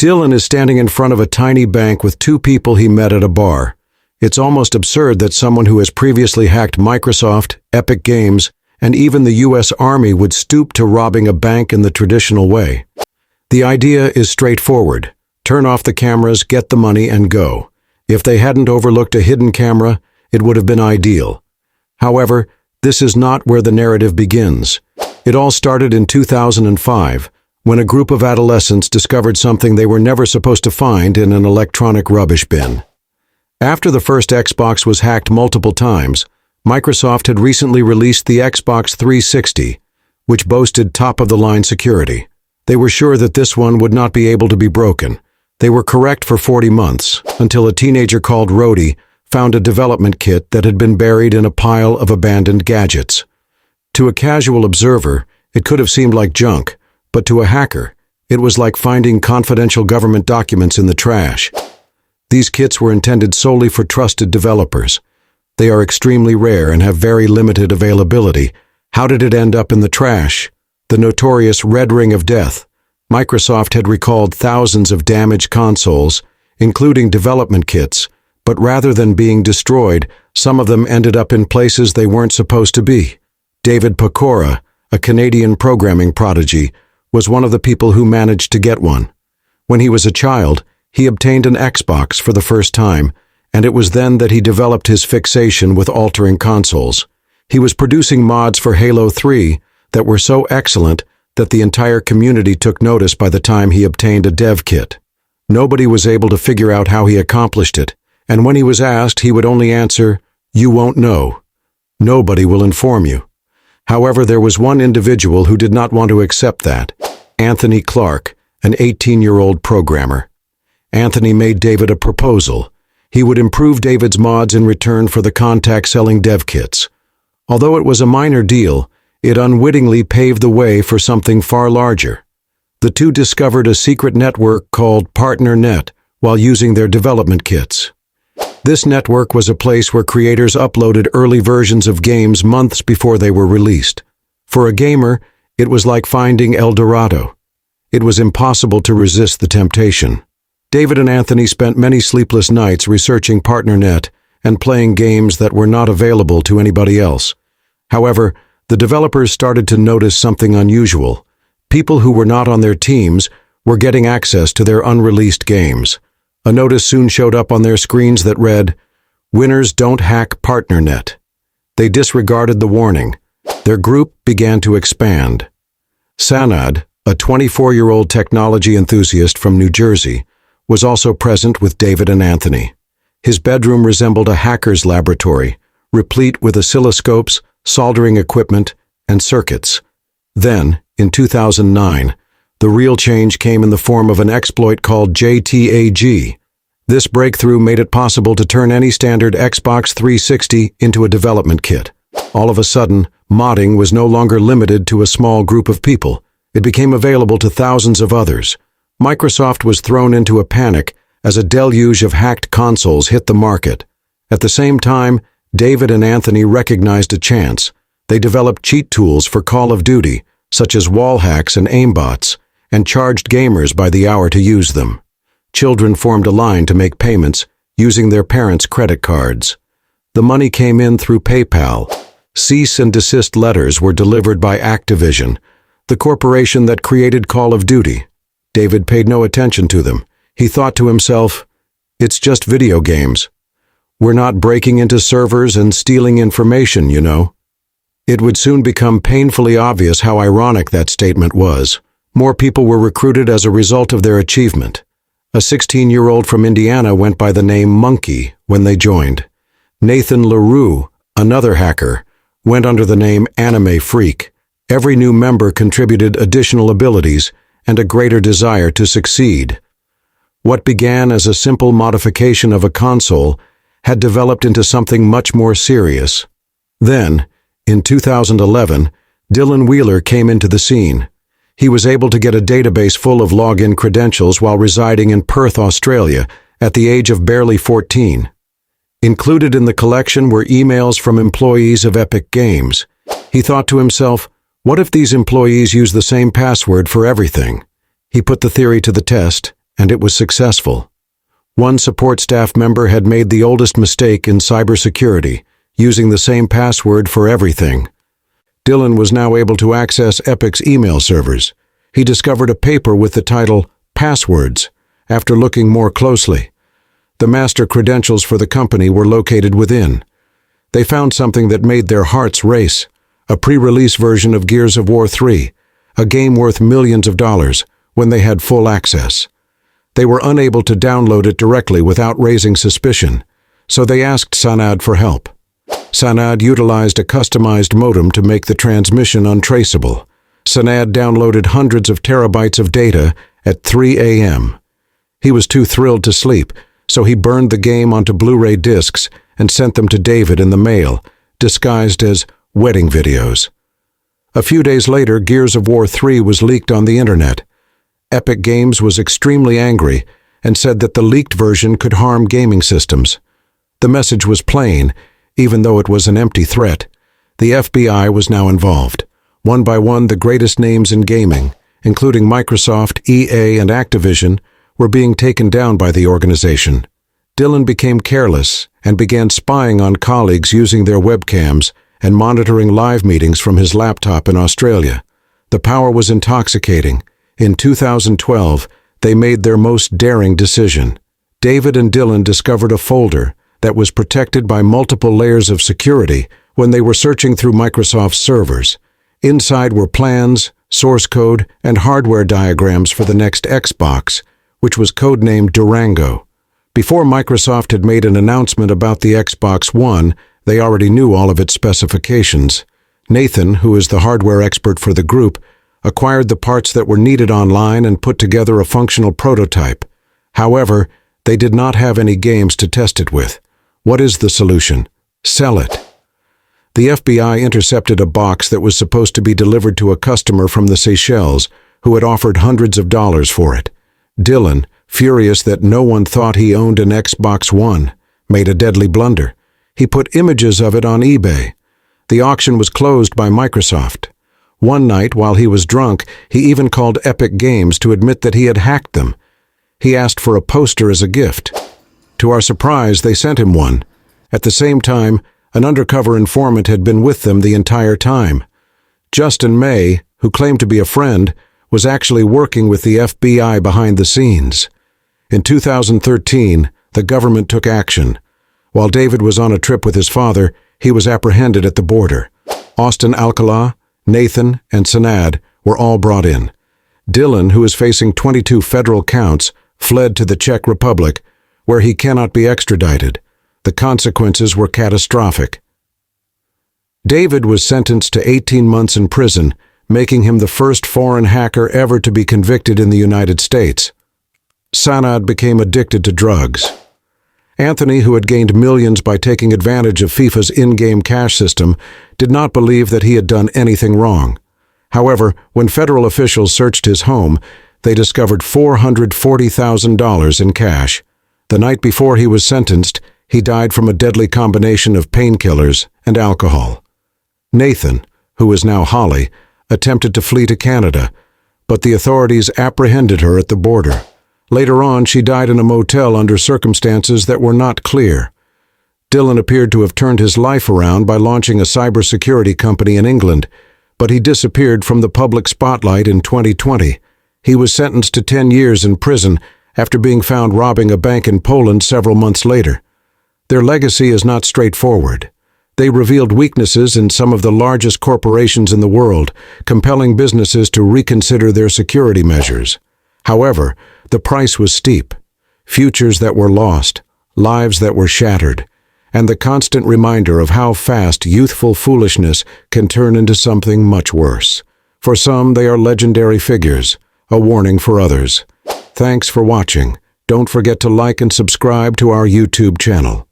Dylan is standing in front of a tiny bank with two people he met at a bar. It's almost absurd that someone who has previously hacked Microsoft, Epic Games, and even the US Army would stoop to robbing a bank in the traditional way. The idea is straightforward. Turn off the cameras, get the money, and go. If they hadn't overlooked a hidden camera, it would have been ideal. However, this is not where the narrative begins. It all started in 2005, when a group of adolescents discovered something they were never supposed to find in an electronic rubbish bin. After the first Xbox was hacked multiple times, Microsoft had recently released the Xbox 360, which boasted top-of-the-line security. They were sure that this one would not be able to be broken. They were correct for 40 months, until a teenager called Rhodey found a development kit that had been buried in a pile of abandoned gadgets. To a casual observer, it could have seemed like junk, but to a hacker, it was like finding confidential government documents in the trash. These kits were intended solely for trusted developers. They are extremely rare and have very limited availability. How did it end up in the trash? The notorious Red Ring of Death. Microsoft had recalled thousands of damaged consoles, including development kits, but rather than being destroyed, some of them ended up in places they weren't supposed to be. David Pecora, a Canadian programming prodigy, was one of the people who managed to get one. When he was a child, he obtained an Xbox for the first time, and it was then that he developed his fixation with altering consoles. He was producing mods for Halo 3 that were so excellent that the entire community took notice by the time he obtained a dev kit. Nobody was able to figure out how he accomplished it, and when he was asked, he would only answer, "You won't know. Nobody will inform you." However, there was one individual who did not want to accept that. Anthony Clark, an 18-year-old programmer. Anthony made David a proposal. He would improve David's mods in return for the contact-selling dev kits. Although it was a minor deal, it unwittingly paved the way for something far larger. The two discovered a secret network called PartnerNet while using their development kits. This network was a place where creators uploaded early versions of games months before they were released. For a gamer, it was like finding El Dorado. It was impossible to resist the temptation. David and Anthony spent many sleepless nights researching PartnerNet and playing games that were not available to anybody else. However, the developers started to notice something unusual. People who were not on their teams were getting access to their unreleased games. A notice soon showed up on their screens that read, "Winners don't hack PartnerNet." They disregarded the warning. Their group began to expand. Sanad, a 24-year-old technology enthusiast from New Jersey, was also present with David and Anthony. His bedroom resembled a hacker's laboratory, replete with oscilloscopes, soldering equipment, and circuits. Then, in 2009, the real change came in the form of an exploit called JTAG. This breakthrough made it possible to turn any standard Xbox 360 into a development kit. All of a sudden, modding was no longer limited to a small group of people. It became available to thousands of others. Microsoft was thrown into a panic as a deluge of hacked consoles hit the market. At the same time, David and Anthony recognized a chance. They developed cheat tools for Call of Duty, such as wall hacks and aimbots, and charged gamers by the hour to use them. Children formed a line to make payments using their parents' credit cards. The money came in through PayPal. Cease and desist letters were delivered by Activision, the corporation that created Call of Duty. David paid no attention to them. He thought to himself, "It's just video games. We're not breaking into servers and stealing information, you know." It would soon become painfully obvious how ironic that statement was. More people were recruited as a result of their achievement. A 16-year-old from Indiana went by the name Monkey when they joined. Nathan LaRue, another hacker, went under the name Anime Freak. Every new member contributed additional abilities and a greater desire to succeed. What began as a simple modification of a console had developed into something much more serious. Then, in 2011, Dylan Wheeler came into the scene. He was able to get a database full of login credentials while residing in Perth, Australia, at the age of barely 14. Included in the collection were emails from employees of Epic Games. He thought to himself, what if these employees use the same password for everything? He put the theory to the test and it was successful. One support staff member had made the oldest mistake in cybersecurity, using the same password for everything. Dylan was now able to access Epic's email servers. He discovered a paper with the title Passwords after looking more closely. The master credentials for the company were located within. They found something that made their hearts race, a pre-release version of Gears of War 3, a game worth millions of dollars, when they had full access. They were unable to download it directly without raising suspicion, so they asked Sanad for help. Sanad utilized a customized modem to make the transmission untraceable. Sanad downloaded hundreds of terabytes of data at 3 a.m. He was too thrilled to sleep, so he burned the game onto Blu-ray discs and sent them to David in the mail, disguised as wedding videos. A few days later, Gears of War 3 was leaked on the internet. Epic Games was extremely angry and said that the leaked version could harm gaming systems. The message was plain, even though it was an empty threat. The FBI was now involved. One by one, the greatest names in gaming, including Microsoft, EA, and Activision, were being taken down by the organization. Dylan became careless and began spying on colleagues using their webcams and monitoring live meetings from his laptop in Australia. The power was intoxicating. In 2012, they made their most daring decision. David and Dylan discovered a folder that was protected by multiple layers of security when they were searching through Microsoft's servers. Inside were plans, source code, and hardware diagrams for the next Xbox, which was codenamed Durango. Before Microsoft had made an announcement about the Xbox One, they already knew all of its specifications. Nathan, who is the hardware expert for the group, acquired the parts that were needed online and put together a functional prototype. However, they did not have any games to test it with. What is the solution? Sell it. The FBI intercepted a box that was supposed to be delivered to a customer from the Seychelles who had offered hundreds of dollars for it. Dylan, furious that no one thought he owned an Xbox One, made a deadly blunder. He put images of it on eBay. The auction was closed by Microsoft. One night, while he was drunk, he even called Epic Games to admit that he had hacked them. He asked for a poster as a gift. To our surprise, they sent him one. At the same time, an undercover informant had been with them the entire time. Justin May, who claimed to be a friend, was actually working with the FBI behind the scenes. In 2013, the government took action. While David was on a trip with his father, he was apprehended at the border. Austin Alcala, Nathan, and Sanad were all brought in. Dylan, who is facing 22 federal counts, fled to the Czech Republic, where he cannot be extradited. The consequences were catastrophic. David was sentenced to 18 months in prison, making him the first foreign hacker ever to be convicted in the United States. Sanad became addicted to drugs. Anthony, who had gained millions by taking advantage of FIFA's in-game cash system, did not believe that he had done anything wrong. However, when federal officials searched his home, they discovered $440,000 in cash. The night before he was sentenced, he died from a deadly combination of painkillers and alcohol. Nathan, who is now Holly, attempted to flee to Canada, but the authorities apprehended her at the border. Later on, she died in a motel under circumstances that were not clear. Dylan appeared to have turned his life around by launching a cybersecurity company in England, but he disappeared from the public spotlight in 2020. He was sentenced to 10 years in prison after being found robbing a bank in Poland several months later. Their legacy is not straightforward. They revealed weaknesses in some of the largest corporations in the world, compelling businesses to reconsider their security measures. However, the price was steep. Futures that were lost, lives that were shattered, and the constant reminder of how fast youthful foolishness can turn into something much worse. For some, they are legendary figures, a warning for others. Thanks for watching. Don't forget to like and subscribe to our YouTube channel.